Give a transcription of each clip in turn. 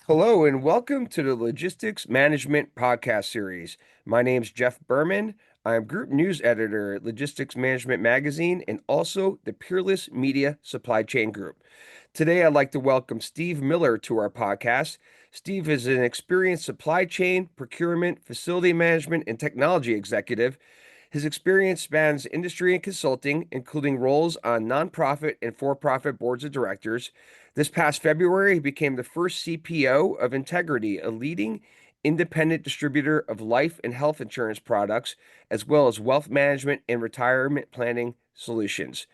Hello and welcome to the Logistics Management Podcast Series. My name is Jeff Berman. I am Group News Editor at Logistics Management Magazine and also the Peerless Media Supply Chain Group. Today, I'd like to welcome Steve Miller to our podcast. Steve is an experienced supply chain, procurement, facility management, and technology executive. His experience spans industry and consulting, including roles on nonprofit and for-profit boards of directors. This past February, he became the first CPO of Integrity, a leading independent distributor of life and health insurance products, as well as wealth management and retirement planning solutions.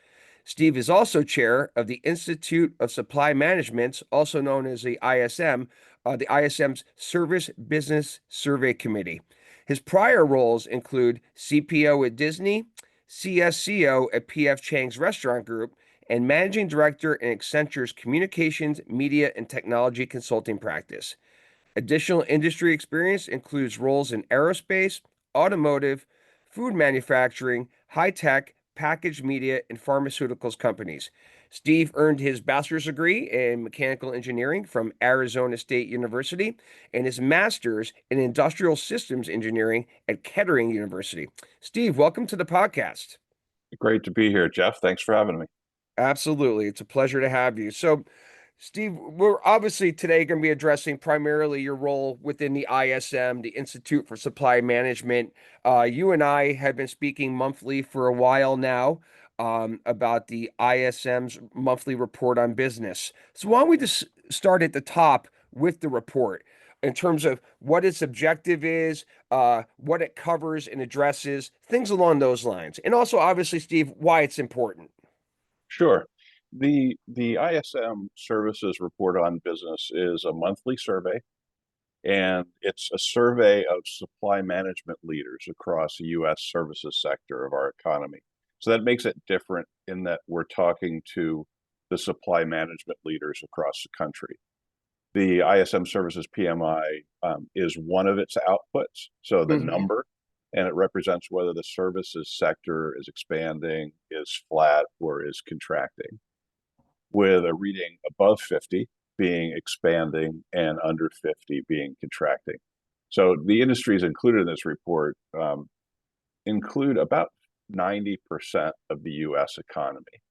Steve is also chair of the Institute of Supply Management, also known as the ISM, the ISM's Service Business Survey Committee. His prior roles include CPO at Disney, CSCO at PF Chang's Restaurant Group, and managing director in Accenture's Communications, Media, and Technology Consulting practice. Additional industry experience includes roles in aerospace, automotive, food manufacturing, high tech, packaged media, and pharmaceuticals companies. Steve earned his bachelor's degree in mechanical engineering from Arizona State University and his master's in industrial systems engineering at Kettering University. Steve, welcome to the podcast. Great to be here, Jeff. Thanks for having me. Absolutely. It's a pleasure to have you. So, Steve, we're obviously today going to be addressing primarily your role within the ISM, the Institute for Supply Management. You and I have been speaking monthly for a while now about the ISM's monthly report on business. So, why don't we just start at the top with the report in terms of what its objective is, what it covers and addresses, things along those lines. And also, obviously, Steve, why it's important. Sure. The ISM Services Report on Business is a monthly survey, and it's a survey of supply management leaders across the U.S. services sector of our economy. So that makes it different in that we're talking to the supply management leaders across the country. The ISM Services PMI is one of its outputs, so the Mhm. number, and it represents whether the services sector is expanding, is flat, or is contracting, with a reading above 50 being expanding and under 50 being contracting. So the industries included in this report include about 90% of the US economy.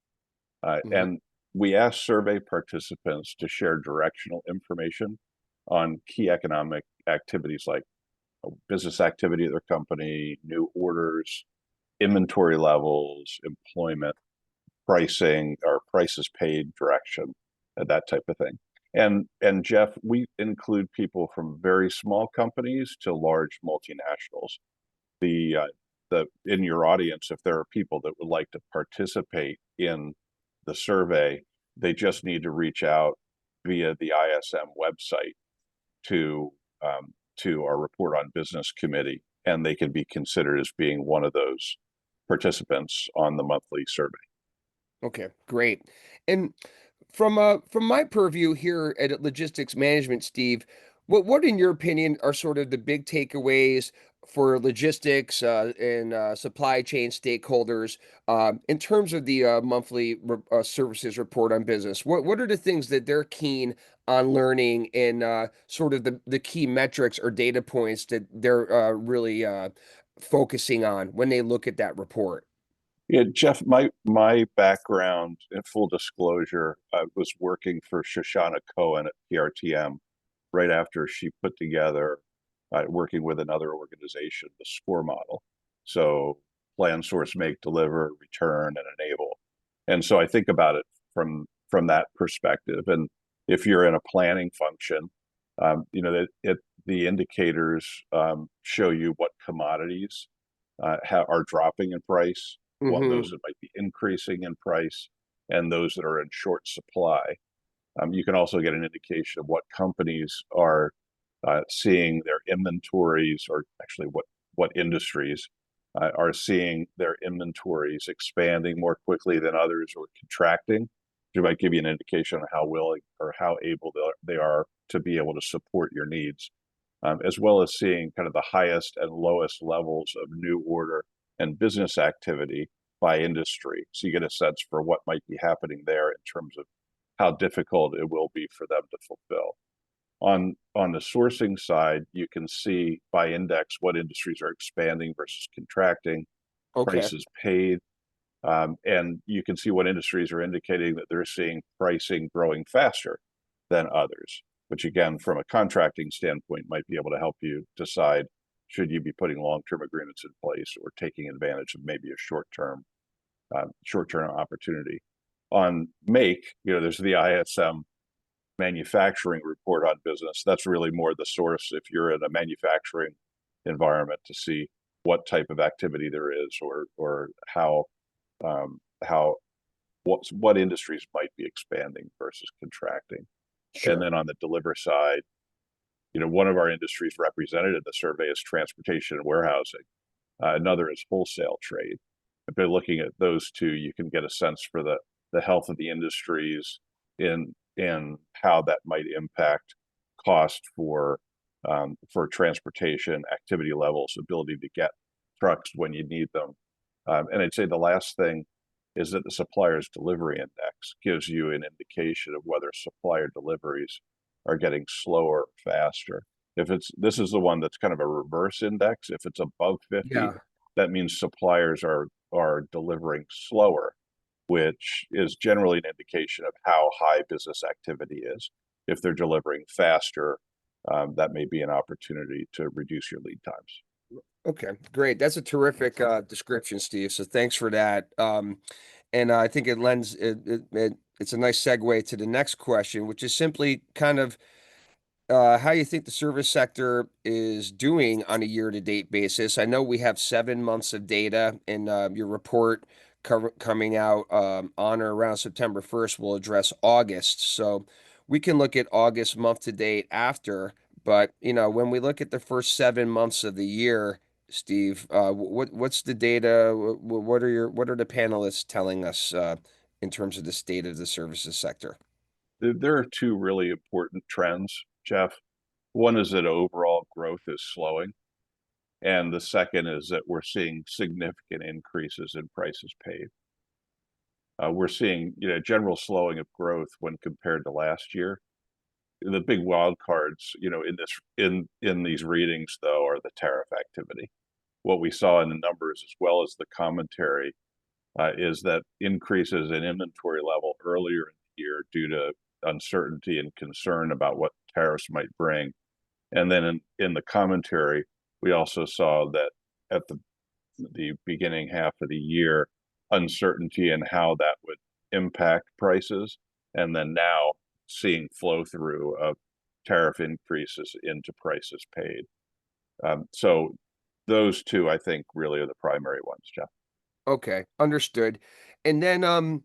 Mhm. And we asked survey participants to share directional information on key economic activities like business activity of their company, new orders, inventory levels, employment, pricing, or prices paid direction, that type of thing. And Jeff, we include people from very small companies to large multinationals. The in your audience, if there are people that would like to participate in the survey, they just need to reach out via the ISM website to to our report on business committee, and they can be considered as being one of those participants on the monthly survey. Okay, great. And from my purview here at Logistics Management, Steve, what in your opinion are sort of the big takeaways for logistics and supply chain stakeholders in terms of the monthly services report on business? What are the things that they're keen on learning and sort of the key metrics or data points that they're really focusing on when they look at that report? Yeah, Jeff, my background, in full disclosure, I was working for Shoshana Cohen at PRTM right after she put together, working with another organization, the SCORE model. So plan, source, make, deliver, return, and enable. And so I think about it from that perspective. And if you're in a planning function, the indicators show you what commodities are dropping in price, what those Hmm. that might be increasing in price, and those that are in short supply. You can also get an indication of what companies are seeing their inventories, or actually what industries are seeing their inventories expanding more quickly than others or contracting. It might give you an indication of how willing or how able they are to be able to support your needs, as well as seeing kind of the highest and lowest levels of new order and business activity by industry. So you get a sense for what might be happening there in terms of how difficult it will be for them to fulfill. On the sourcing side, you can see by index what industries are expanding versus contracting, Okay. prices paid, and you can see what industries are indicating that they're seeing pricing growing faster than others, which again, from a contracting standpoint, might be able to help you decide should you be putting long-term agreements in place or taking advantage of maybe a short-term opportunity. On make, there's the ISM manufacturing report on business. That's really more the source if you're in a manufacturing environment to see what type of activity there is or how what industries might be expanding versus contracting. And Sure. then on the deliver side, one of our industries represented in the survey is transportation and warehousing. Another is wholesale trade. If they're looking at those two, you can get a sense for the health of the industries in how that might impact cost for transportation, activity levels, ability to get trucks when you need them. And I'd say the last thing is that the supplier's delivery index gives you an indication of whether supplier deliveries are getting slower or faster. This is the one that's kind of a reverse index. If it's above 50, Yeah. that means suppliers are delivering slower, which is generally an indication of how high business activity is. If they're delivering faster, that may be an opportunity to reduce your lead times. Okay, great. That's a terrific description, Steve. So thanks for that. And I think it's a nice segue to the next question, which is simply kind of how you think the service sector is doing on a year-to-date basis. I know we have 7 months of data, and your report coming out on or around September 1st will address August. So we can look at August month to date after, but when we look at the first 7 months of the year, Steve, what's the data? What are the panelists telling us in terms of the state of the services sector? There are two really important trends, Jeff. One is that overall growth is slowing, and the second is that we're seeing significant increases in prices paid. We're seeing, general slowing of growth when compared to last year. The big wild cards, in these readings, though, are the tariff activity. What we saw in the numbers, as well as the commentary, is that increases in inventory level earlier in the year due to uncertainty and concern about what tariffs might bring. And then in the commentary, we also saw that at the beginning half of the year, uncertainty in how that would impact prices, and then now seeing flow through of tariff increases into prices paid. So those two, I think, really are the primary ones, Jeff. Okay, understood. And then and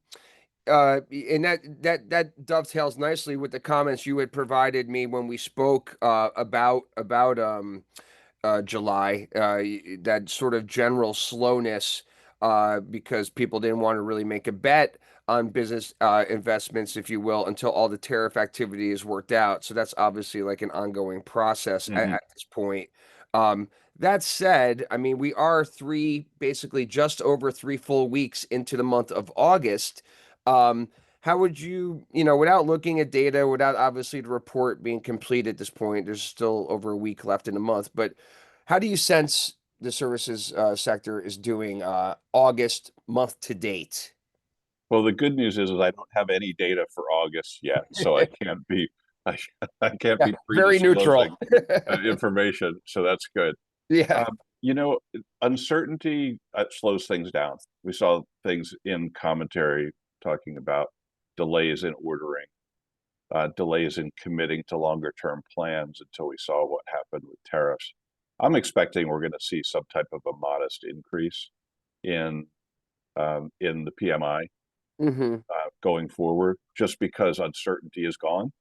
that dovetails nicely with the comments you had provided me when we spoke about July, that sort of general slowness because people didn't want to really make a bet on business investments, if you will, until all the tariff activity is worked out. So that's obviously like an ongoing process Mm-hmm. at this point. Um, that said, I mean, we are basically just over 3 full weeks into the month of August. How would without looking at data, without obviously the report being complete at this point, there's still over a week left in the month, but how do you sense the services sector is doing August month to date? Well, the good news is I don't have any data for August yet, so I can't be I, I can't Yeah, be very predisclosing neutral. information, so that's good. Yeah. Um, you know, uncertainty slows things down. We saw things in commentary talking about delays in ordering, delays in committing to longer term plans until we saw what happened with tariffs. I'm expecting we're going to see some type of a modest increase in in the PMI Hmm. going forward, just because uncertainty is gone,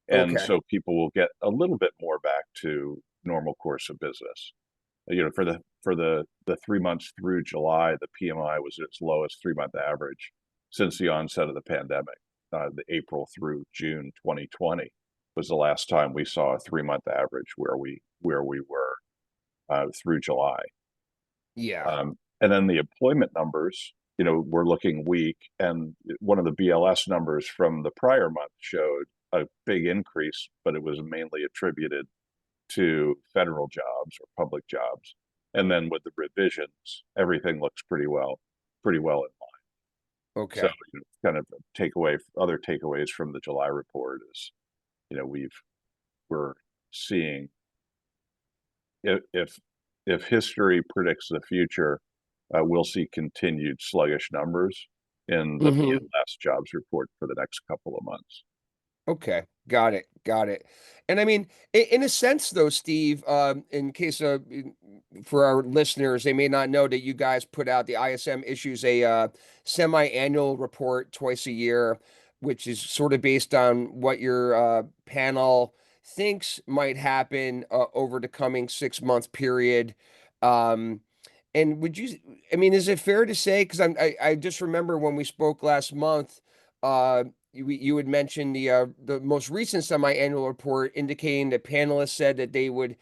and Okay. so people will get a little bit more back to normal course of business. For the 3 months through July, the PMI was at its lowest 3 month average since the onset of the pandemic. The April through June 2020 was the last time we saw a 3 month average where we were through July. Yeah. And then the employment numbers, we're looking weak, and one of the BLS numbers from the prior month showed a big increase, but it was mainly attributed to federal jobs or public jobs. And then with the revisions, everything looks pretty well in line. So, Okay. kind of other takeaways from the July report is, you know, we're seeing, if history predicts the future, we'll see continued sluggish numbers in the Hmm. BLS jobs report for the next couple of months. Okay, got it, got it. And I mean, in a sense, though, Steve, in case for our listeners, they may not know that you guys put out the ISM issues a semi-annual report twice a year, which is sort of based on what your panel thinks might happen over the coming 6 month period. Um, and would you, I mean, is it fair to say, because I just remember when we spoke last month, you had mentioned the most recent semi-annual report indicating that panelists said that they would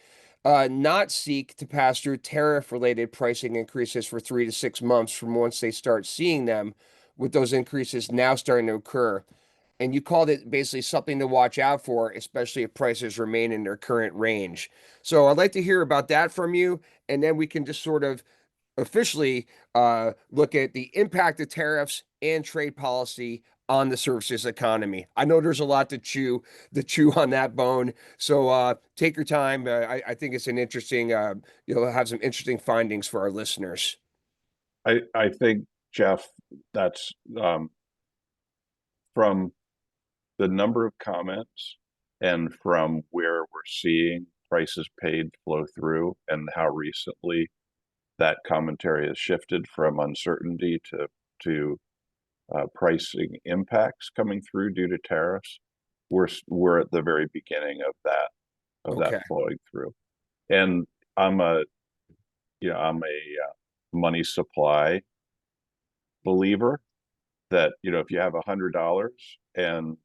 not seek to pass through tariff-related pricing increases for 3 to 6 months from once they start seeing them, with those increases now starting to occur. And you called it basically something to watch out for, especially if prices remain in their current range. So I'd like to hear about that from you, and then we can just sort of officially look at the impact of tariffs and trade policy on the services economy. I know there's a lot to chew on that bone. So take your time. I think it's an interesting. You'll have some interesting findings for our listeners. I think, Jeff, that's from the number of comments and from where we're seeing prices paid flow through and how recently that commentary has shifted from uncertainty to pricing impacts coming through due to tariffs. We're at the very beginning of that Okay. flowing through. And I'm a I'm a money supply believer that, if you have $100 and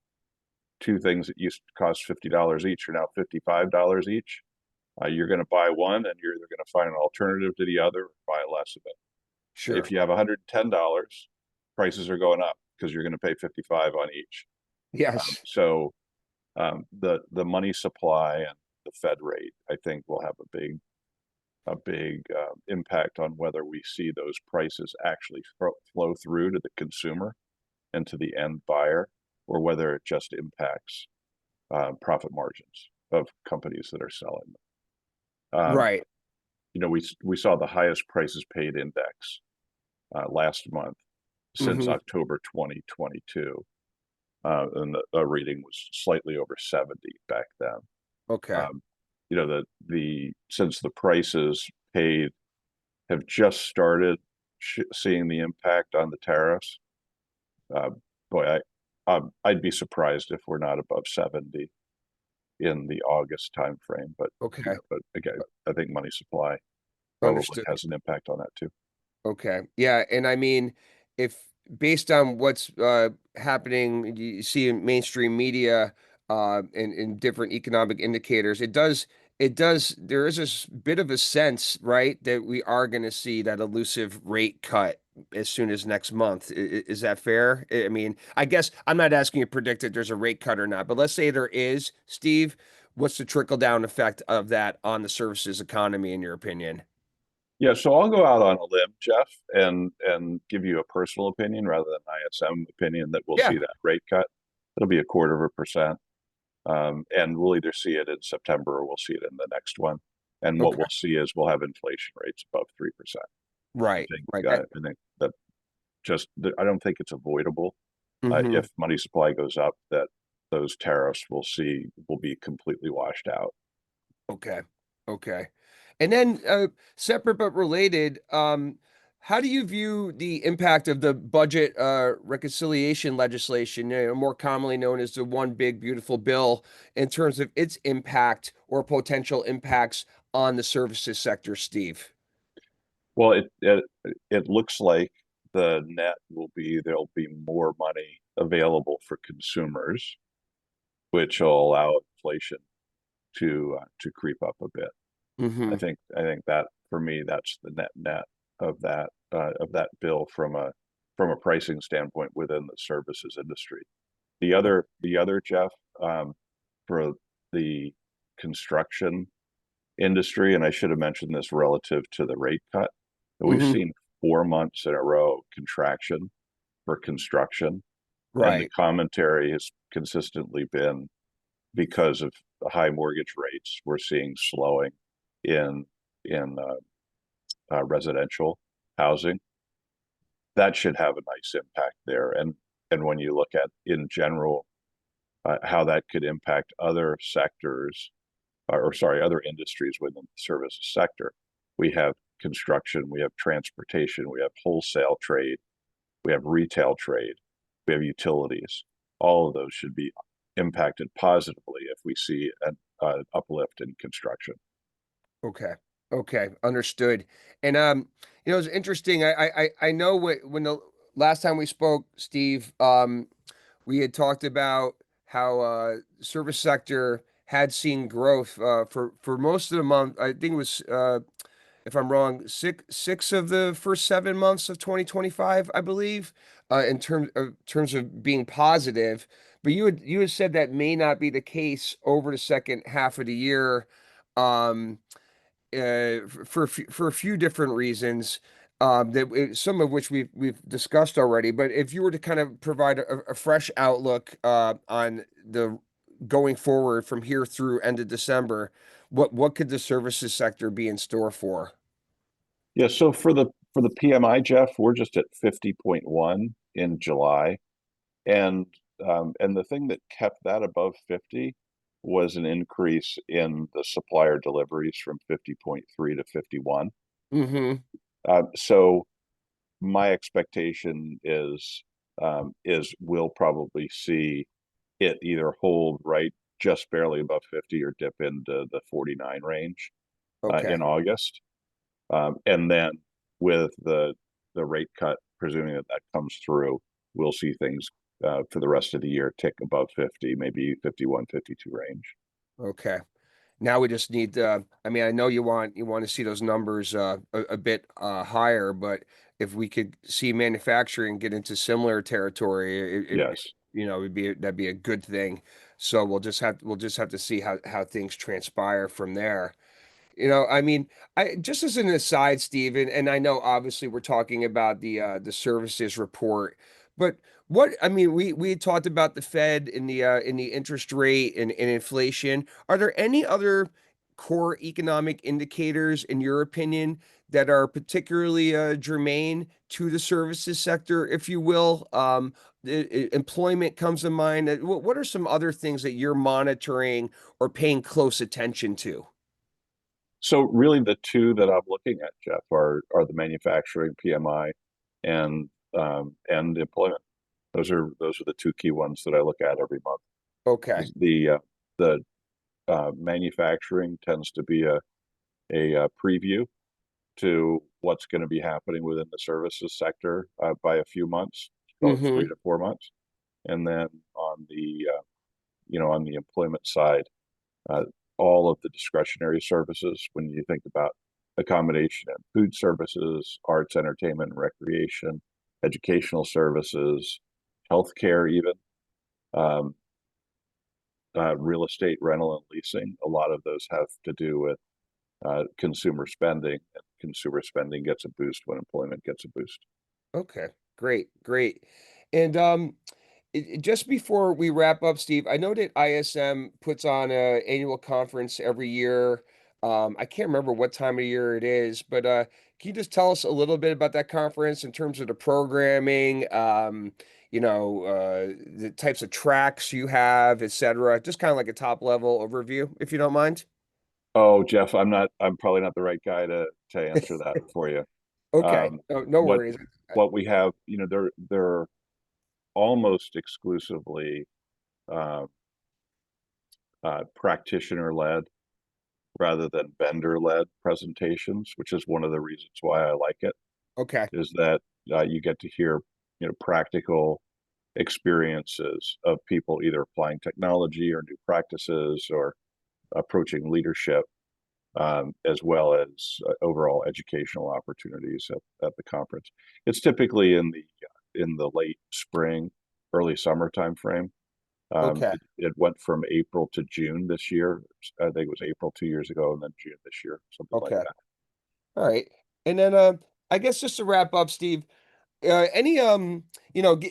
two things that used to cost $50 each are now $55 each, you're going to buy one and you're either going to find an alternative to the other or buy less of it. If Sure. you have $110, prices are going up because you're going to pay 55 on each. Yes. So the money supply and the Fed rate, I think, will have a big impact on whether we see those prices actually flow through to the consumer and to the end buyer, or whether it just impacts profit margins of companies that are selling them. Right. We saw the highest prices paid index last month since Hmm. October 2022, and the reading was slightly over 70 back then. Okay. Um, the since the prices paid have just started seeing the impact on the tariffs. Uh, boy, I'd be surprised if we're not above 70 in the August timeframe. But Okay. but again, I think money supply probably Understood. has an impact on that too. Okay. Yeah, and I mean, if based on what's happening, you see in mainstream media and different economic indicators, there is bit of a sense, right, that we are going to see that elusive rate cut as soon as next month. Is that fair? I mean, I guess I'm not asking you to predict that there's a rate cut or not, but let's say there is, Steve. What's the trickle down effect of that on the services economy, in your opinion? Yeah, so I'll go out on a limb, Jeff, and give you a personal opinion rather than ISM opinion that we'll Yeah. see that rate cut. It'll be 1/4%. And we'll either see it in September or we'll see it in the next one. And what Okay. we'll see is we'll have inflation rates above 3%. I Right. think Right. I think that I don't think it's avoidable. Hmm. If money supply goes up, that those tariffs will be completely washed out. Okay. Okay. And then separate but related, how do you view the impact of the budget reconciliation legislation, more commonly known as the One Big Beautiful Bill, in terms of its impact or potential impacts on the services sector, Steve? Well, it looks like the net will be there'll be more money available for consumers, which will allow inflation to creep up a bit. I Hmm. think I think that for me that's the net of that bill from a pricing standpoint within the services industry. The other Jeff, for the construction industry, and I should have mentioned this relative to the rate cut, but we've Hmm. seen 4 months in a row contraction for construction, and the Right. commentary has consistently been because of the high mortgage rates. We're seeing slowing in residential housing. That should have a nice impact there, and when you look at in general how that could impact other sectors, or sorry, other industries within the services sector. We have construction, we have transportation, we have wholesale trade, we have retail trade, we have utilities. All of those should be impacted positively if we see an uplift in construction. Okay. Okay. Understood. And it's interesting. I know when the last time we spoke, Steve, we had talked about how service sector had seen growth for most of the month. I think it was if I'm wrong, six of the first 7 months of 2025, I believe, in terms of being positive. But you had said that may not be the case over the second half of the year. Um, for a few different reasons, some of which we've discussed already. But if you were to kind of provide a fresh outlook on the going forward from here through end of December, what could the services sector be in store for? Yeah, so for the PMI, Jeff, we're just at 50.1 in July. And the thing that kept that above 50 was an increase in the supplier deliveries from 50.3 to 51. Mm-hmm. So my expectation is we'll probably see it either hold right just barely above 50 or dip into the 49 range Okay. in August. And then with the rate cut, presuming that that comes through, we'll see things for the rest of the year tick above 50, maybe 51, 52 range. Okay. Now we just need, I mean, I know you want to see those numbers a bit higher, but if we could see manufacturing get into similar territory, Yes. that'd be a good thing. So we'll just have to see how things transpire from there. I mean, I just as an aside, Steve, and I know obviously we're talking about the services report, but what I mean, we had talked about the Fed in the interest rate and inflation. Are there any other core economic indicators, in your opinion, that are particularly germane to the services sector, if you will? Employment comes to mind. What are some other things that you're monitoring or paying close attention to? So really the two that I'm looking at, Jeff, are the manufacturing PMI and employment. Those are the two key ones that I look at every month. Okay. The manufacturing tends to be a preview to what's going to be happening within the services sector by a few months, call it Mm-hmm. 3 to 4 months, and then on the employment side, uh, all of the discretionary services. When you think about accommodation and food services, arts, entertainment, and recreation, educational services, healthcare, even um, real estate rental and leasing, a lot of those have to do with consumer spending, and consumer spending gets a boost when employment gets a boost. Okay. Great. Great. And just before we wrap up, Steve, I know that ISM puts on a annual conference every year. I can't remember what time of year it is, but can you just tell us a little bit about that conference in terms of the programming, the types of tracks you have, et cetera? Just kind of like a top level overview, if you don't mind. Oh, Jeff, I'm probably not the right guy to answer that for you. Okay. Um, No what worries. what we have, they're almost exclusively uh, practitioner led rather than vendor led presentations, which is one of the reasons why I like it. Okay. Is that you get to hear practical experiences of people either applying technology or new practices or approaching leadership, as well as overall educational opportunities at the conference. It's typically in the late spring, early summer time frame. Okay. It went from April to June this year. I think it was April 2 years ago and then June this year, something like Okay. that. All right. And then I guess just to wrap up, Steve, any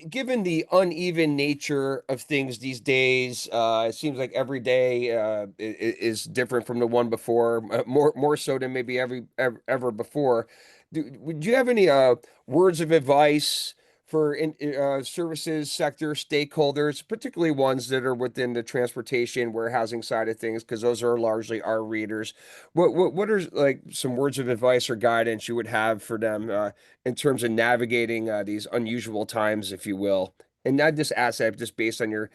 given the uneven nature of things these days, it seems like every day is different from the one before, more so than maybe ever before. Would you have any words of advice for services sector stakeholders, particularly ones that are within the transportation, warehousing side of things, because those are largely our readers? What are like some words of advice or guidance you would have for them? In terms of navigating these unusual times, if you will, and not just asset, just based on your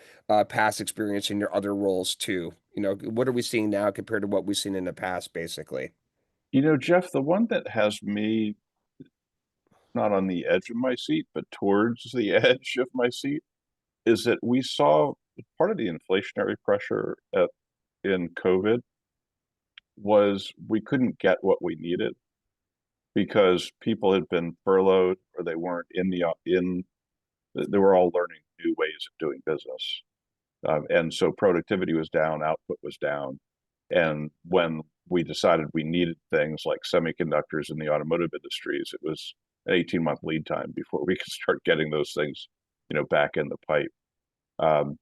past experience and your other roles too. What are we seeing now compared to what we've seen in the past, basically? Jeff, the one that has me not on the edge of my seat, but towards the edge of my seat is that we saw part of the inflationary pressure in COVID was we couldn't get what we needed because people had been furloughed or they weren't they were all learning new ways of doing business. And so productivity was down, output was down. And when we decided we needed things like semiconductors in the automotive industries, it was an 18-month lead time before we could start getting those things, back in the pipe. Um,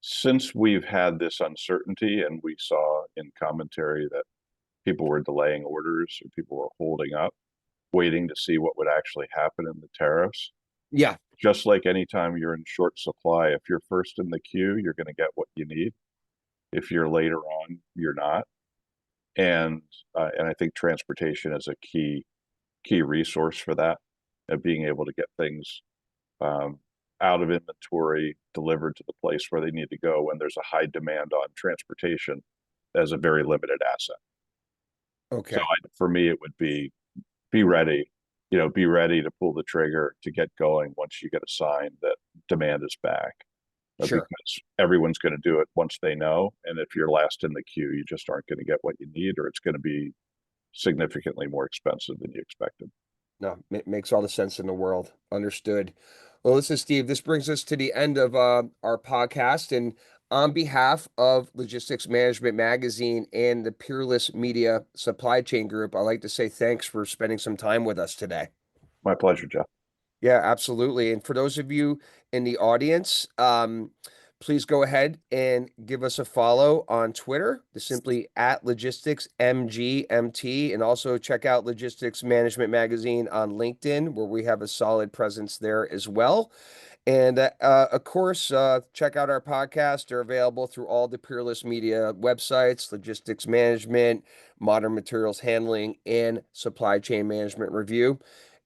since we've had this uncertainty and we saw in commentary that people were delaying orders or people were holding up, waiting to see what would actually happen in the tariffs, Yeah, just like anytime you're in short supply, if you're first in the queue, you're going to get what you need. If you're later on, you're not. And I think transportation is a key resource for that, of being able to get things um, out of inventory, delivered to the place where they need to go when there's a high demand on transportation as a very limited asset. So okay, for me, it would be ready, be ready to pull the trigger to get going once you get a sign that demand is back, sure. because everyone's going to do it once they know. And if you're last in the queue, you just aren't going to get what you need, or it's going to be significantly more expensive than you expected. No, makes all the sense in the world. Understood. Well, listen, Steve, this brings us to the end of our podcast. And on behalf of Logistics Management Magazine and the Peerless Media Supply Chain Group, I'd like to say thanks for spending some time with us today. My pleasure, Jeff. Yeah, absolutely. And for those of you in the audience, please go ahead and give us a follow on Twitter, the simply at Logistics MGMT, and also check out Logistics Management Magazine on LinkedIn, where we have a solid presence there as well. And of course, check out our podcast. They're available through all the Peerless Media websites: Logistics Management, Modern Materials Handling, and Supply Chain Management Review.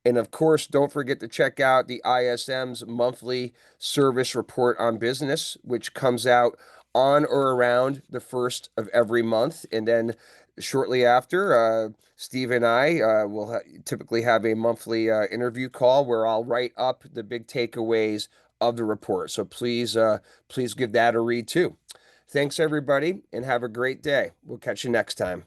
And of course, don't forget to check out the ISM's monthly service report on business, which comes out on or around the first of every month. And then shortly after, Steve and I will typically have a monthly interview call where I'll write up the big takeaways of the report. So please give that a read too. Thanks, everybody, and have a great day. We'll catch you next time.